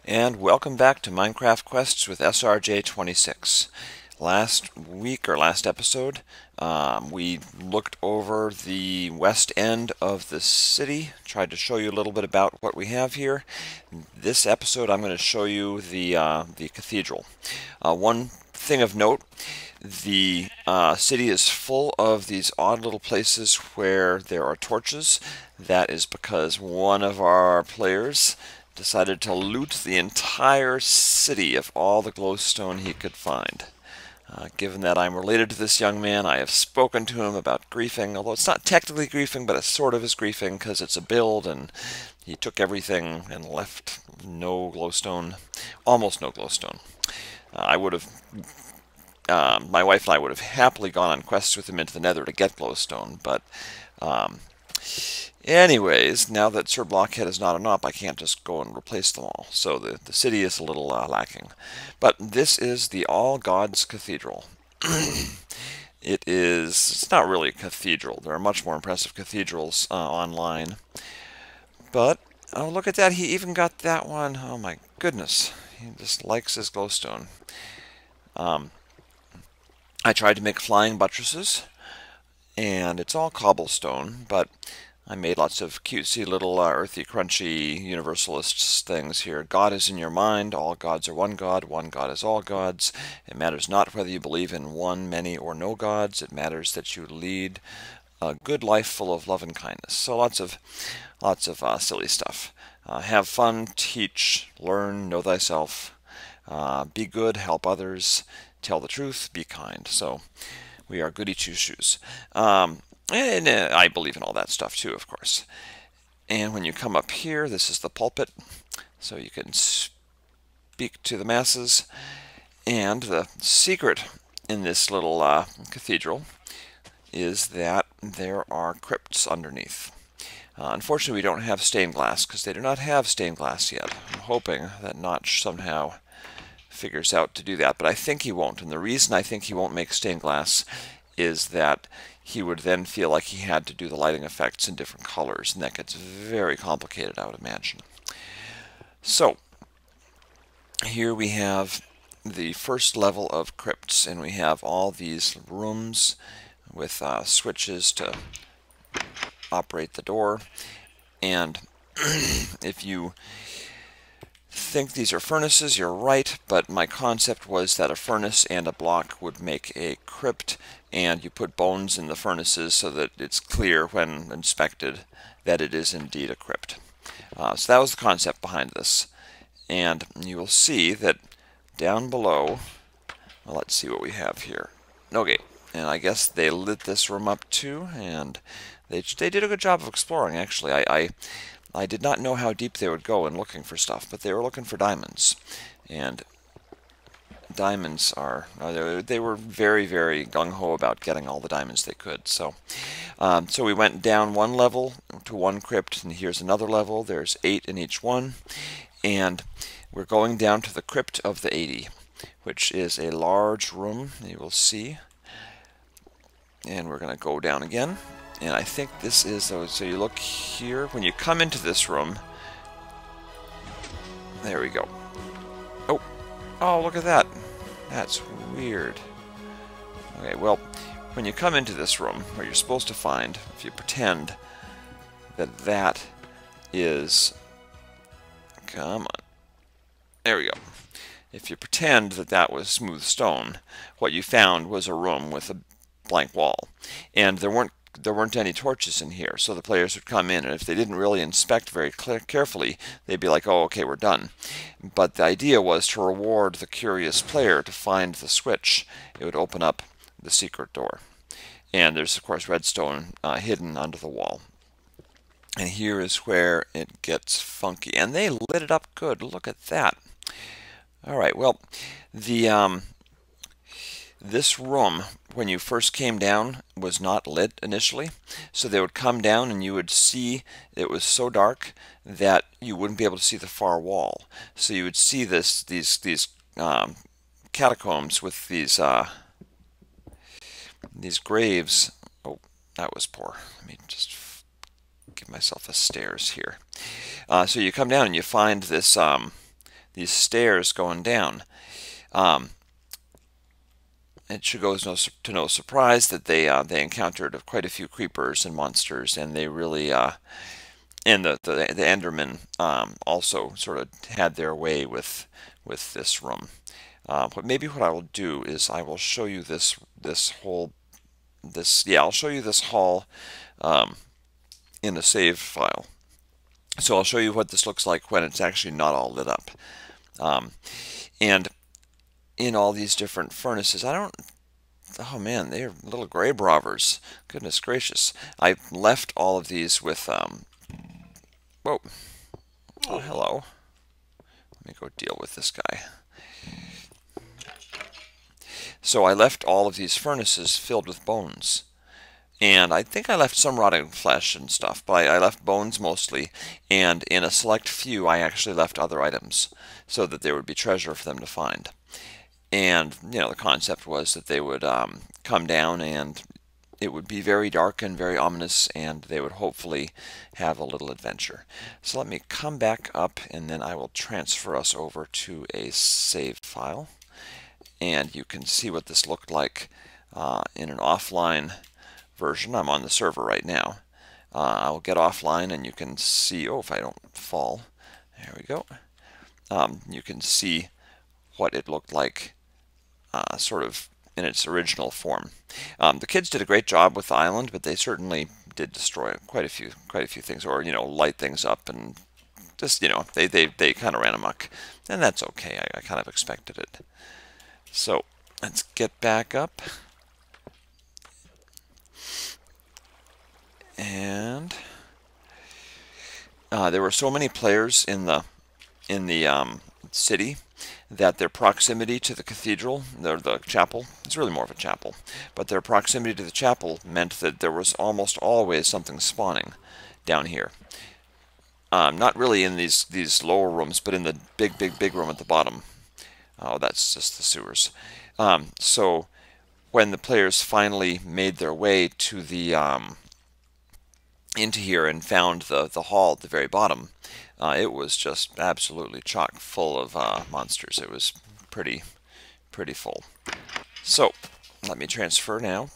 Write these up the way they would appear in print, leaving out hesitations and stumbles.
And welcome back to Minecraft Quests with SRJ26. Last week, or last episode, we looked over the west end of the city, tried to show you a little bit about what we have here. This episode, I'm going to show you the cathedral. One thing of note, the city is full of these odd little places where there are torches. That is because one of our players decided to loot the entire city of all the glowstone he could find. Given that I'm related to this young man, I have spoken to him about griefing, although it's not technically griefing, but it sort of is griefing because it's a build and he took everything and left no glowstone, almost no glowstone. My wife and I would have happily gone on quests with him into the nether to get glowstone, but anyways, now that Sir Blockhead is not an op, I can't just go and replace them all. So the city is a little lacking. But this is the All Gods Cathedral. It's not really a cathedral. There are much more impressive cathedrals online. But, oh, look at that. He even got that one. Oh, my goodness. He just likes his glowstone. I tried to make flying buttresses, and it's all cobblestone, but I made lots of cutesy little earthy, crunchy universalist things here. God is in your mind. All gods are one God is all gods. It matters not whether you believe in one, many, or no gods. It matters that you lead a good life full of love and kindness. So lots of silly stuff. Have fun, teach, learn, know thyself. Be good, help others, tell the truth, be kind. So we are goody two-shoes. And I believe in all that stuff too, of course. And when you come up here, this is the pulpit, so you can speak to the masses. And the secret in this little cathedral is that there are crypts underneath. Unfortunately, we don't have stained glass, because they do not have stained glass yet. I'm hoping that Notch somehow figures out to do that, but I think he won't. And the reason I think he won't make stained glass is that he would then feel like he had to do the lighting effects in different colors, and that gets very complicated, I would imagine. So, here we have the first level of crypts, and we have all these rooms with switches to operate the door. And if you think these are furnaces, you're right, but my concept was that a furnace and a block would make a crypt, and you put bones in the furnaces so that it's clear when inspected that it is indeed a crypt. So that was the concept behind this. And you will see that down below, well, let's see what we have here. Okay, and I guess they lit this room up too, and they did a good job of exploring, actually. I did not know how deep they would go in looking for stuff, but they were looking for diamonds. And diamonds are, they were very, very gung-ho about getting all the diamonds they could. So we went down one level to one crypt, and here's another level. There's 8 in each one. And we're going down to the Crypt of the 80, which is a large room, you will see. And we're going to go down again. And I think this is, so you look here, when you come into this room, there we go. Oh, look at that. That's weird. Okay, well, when you come into this room, what you're supposed to find, if you pretend that that is, come on, there we go. If you pretend that that was smooth stone, what you found was a room with a blank wall. And there weren't any torches in here, so the players would come in, and if they didn't really inspect very carefully, they'd be like, oh, okay, we're done. But the idea was to reward the curious player to find the switch. It would open up the secret door. And there's, of course, redstone hidden under the wall. And here is where it gets funky. And they lit it up good. Look at that. All right, well, this room, when you first came down, was not lit initially. So they would come down and you would see it was so dark that you wouldn't be able to see the far wall. So you would see these catacombs with these graves. Oh, that was poor. Let me just give myself a stairs here. So you come down and you find this these stairs going down. Um, it should go to no surprise that they encountered quite a few creepers and monsters, and they really and the Endermen also sort of had their way with this room. But maybe what I will do is I will show you I'll show you this hall um, in a save file. So I'll show you what this looks like when it's actually not all lit up. And in all these different furnaces, oh man, they're little gray brovers. Goodness gracious. I left all of these with, whoa, oh hello. Let me go deal with this guy. So I left all of these furnaces filled with bones. And I think I left some rotting flesh and stuff, but I left bones mostly, and in a select few I actually left other items so that there would be treasure for them to find. And, the concept was that they would come down and it would be very dark and very ominous, and they would hopefully have a little adventure. So let me come back up, and then I will transfer us over to a save file. And you can see what this looked like in an offline version. I'm on the server right now. I'll get offline and you can see, oh, if I don't fall, there we go. You can see what it looked like sort of in its original form. The kids did a great job with the island, but they certainly did destroy quite a few things, or light things up, and just they kind of ran amok, and that's okay. I kind of expected it. So let's get back up. And there were so many players in the city that their proximity to the cathedral, the chapel, it's really more of a chapel, but their proximity to the chapel meant that there was almost always something spawning down here. Not really in these lower rooms, but in the big room at the bottom. Oh, that's just the sewers. So when the players finally made their way to the into here and found the hall at the very bottom, it was just absolutely chock full of monsters. It was pretty full. So let me transfer now.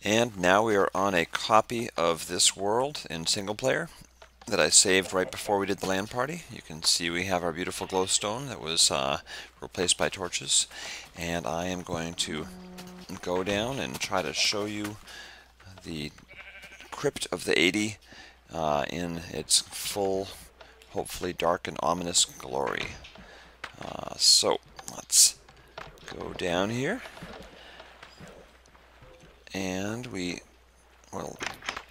And now we are on a copy of this world in single player that I saved right before we did the LAN party. You can see we have our beautiful glowstone that was replaced by torches, and I am going to go down and try to show you the Crypt of the 80 in its full, hopefully dark and ominous glory. So let's go down here, and we will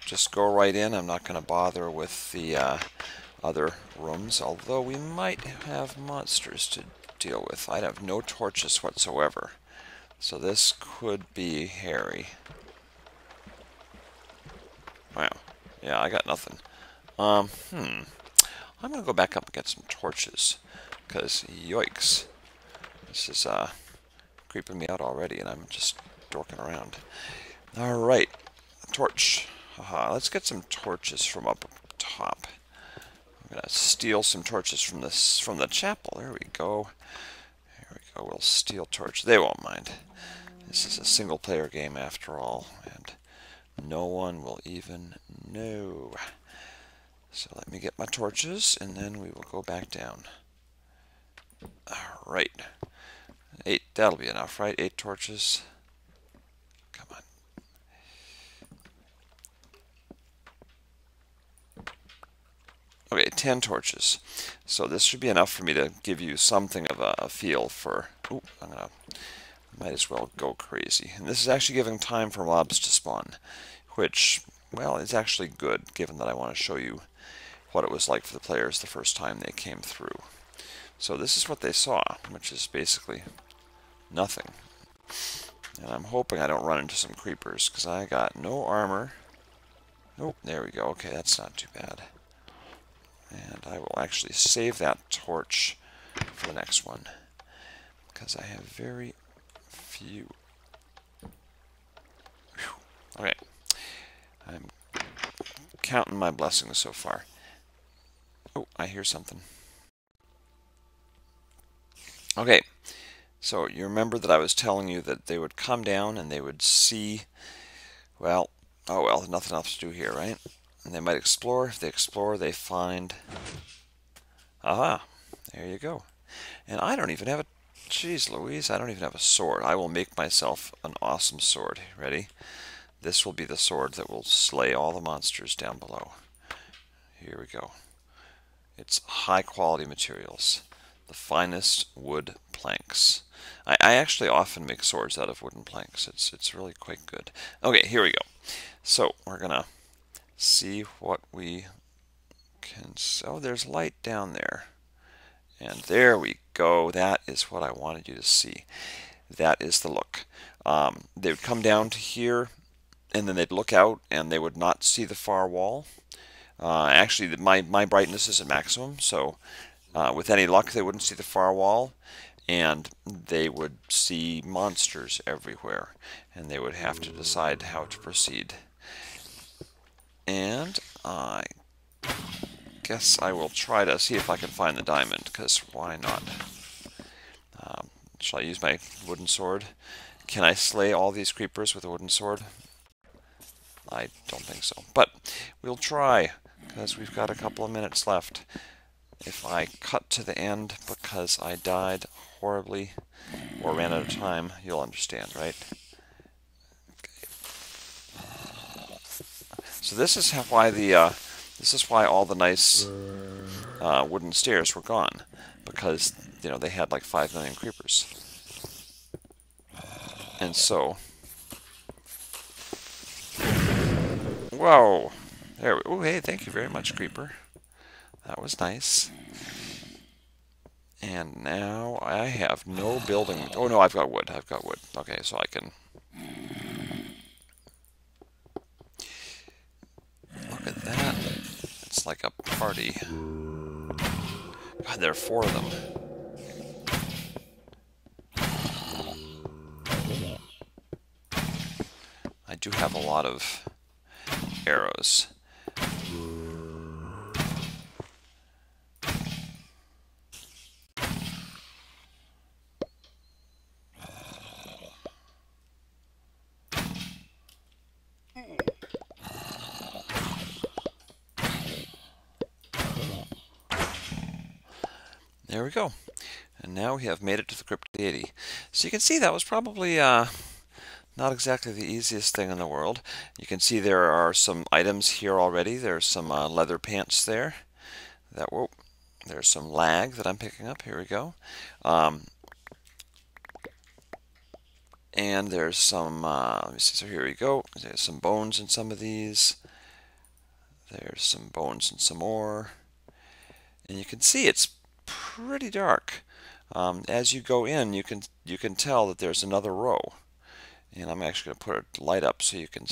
just go right in. I'm not going to bother with the other rooms, although we might have monsters to deal with. I have no torches whatsoever, so this could be hairy. Wow. Yeah, I got nothing. I'm going to go back up and get some torches, because yikes. This is creeping me out already, and I'm just dorking around. Alright, torch. Let's get some torches from up top. I'm going to steal some torches from the chapel. There we go. There we go. We'll steal torches. They won't mind. This is a single player game after all, and no one will even know. So let me get my torches, and then we will go back down. Alright. 8, that'll be enough, right? 8 torches. Come on. Okay, 10 torches. So this should be enough for me to give you something of a feel for... Ooh, might as well go crazy. And this is actually giving time for mobs to spawn, which, well, is actually good, given that I want to show you what it was like for the players the first time they came through. So this is what they saw, which is basically nothing. And I'm hoping I don't run into some creepers, because I got no armor. Oh, there we go. Okay, that's not too bad. And I will actually save that torch for the next one, because I have very few. Whew. Okay. I'm counting my blessings so far. Oh, I hear something. Okay, so you remember that I was telling you that they would come down and they would see, well, oh well, nothing else to do here, right? And they might explore. If they explore, they find, aha, there you go. And I don't even have a, geez Louise, I don't even have a sword. I will make myself an awesome sword. Ready? This will be the sword that will slay all the monsters down below. Here we go. It's high quality materials. The finest wood planks. I actually often make swords out of wooden planks. It's really quite good. Okay, here we go. So we're gonna see what we can. Oh, there's light down there. And there we go. That is what I wanted you to see. That is the look. They would come down to here, and then they'd look out, and they would not see the far wall. Actually, my brightness is at maximum, so with any luck, they wouldn't see the far wall, and they would see monsters everywhere, and they would have to decide how to proceed. And I guess I will try to see if I can find the diamond, because why not? Shall I use my wooden sword? Can I slay all these creepers with a wooden sword? I don't think so, but we'll try, because we've got a couple of minutes left. If I cut to the end because I died horribly or ran out of time, you'll understand, right? Okay. So this is why all the nice wooden stairs were gone, because they had like 5 million creepers, and so whoa, there. Oh, hey, thank you very much, creeper. That was nice. And now I have no building. Oh no, I've got wood. I've got wood. Okay, so I can. Look at that. It's like a party. God, there are 4 of them. I do have a lot of arrows. There we go. And now we have made it to the Crypt of the 80. So you can see that was probably not exactly the easiest thing in the world. You can see there are some items here already. There's some leather pants there. Whoa, there's some lag that I'm picking up. Here we go. And there's some, let me see, so here we go. There's some bones in some of these. There's some bones and some more. And you can see it's pretty dark. As you go in, you can tell that there's another row. And I'm actually going to put a light up so you can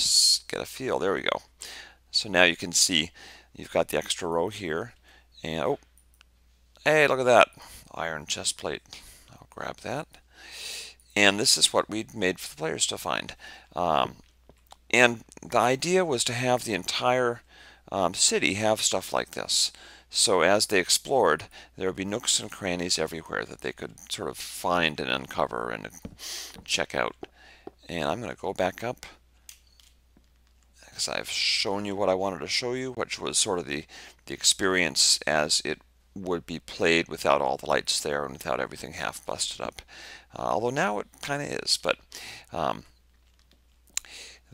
get a feel. There we go. So now you can see you've got the extra row here. And oh, hey, look at that. Iron chest plate. I'll grab that. And this is what we made for the players to find. And the idea was to have the entire city have stuff like this. So as they explored, there would be nooks and crannies everywhere that they could sort of find and uncover and check out. And I'm going to go back up, because I've shown you what I wanted to show you, which was sort of the experience as it would be played without all the lights there and without everything half busted up. Although now it kind of is, but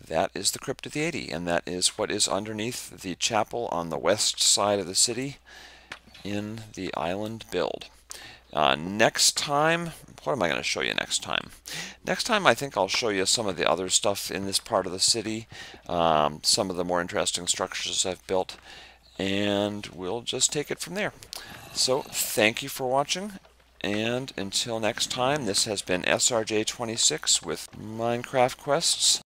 that is the Crypt of the 80, and that is what is underneath the chapel on the west side of the city in the island build. Next time, what am I going to show you next time? Next time I think I'll show you some of the other stuff in this part of the city, some of the more interesting structures I've built, and we'll just take it from there. So thank you for watching, and until next time, this has been SRJ26 with Minecraft Quests.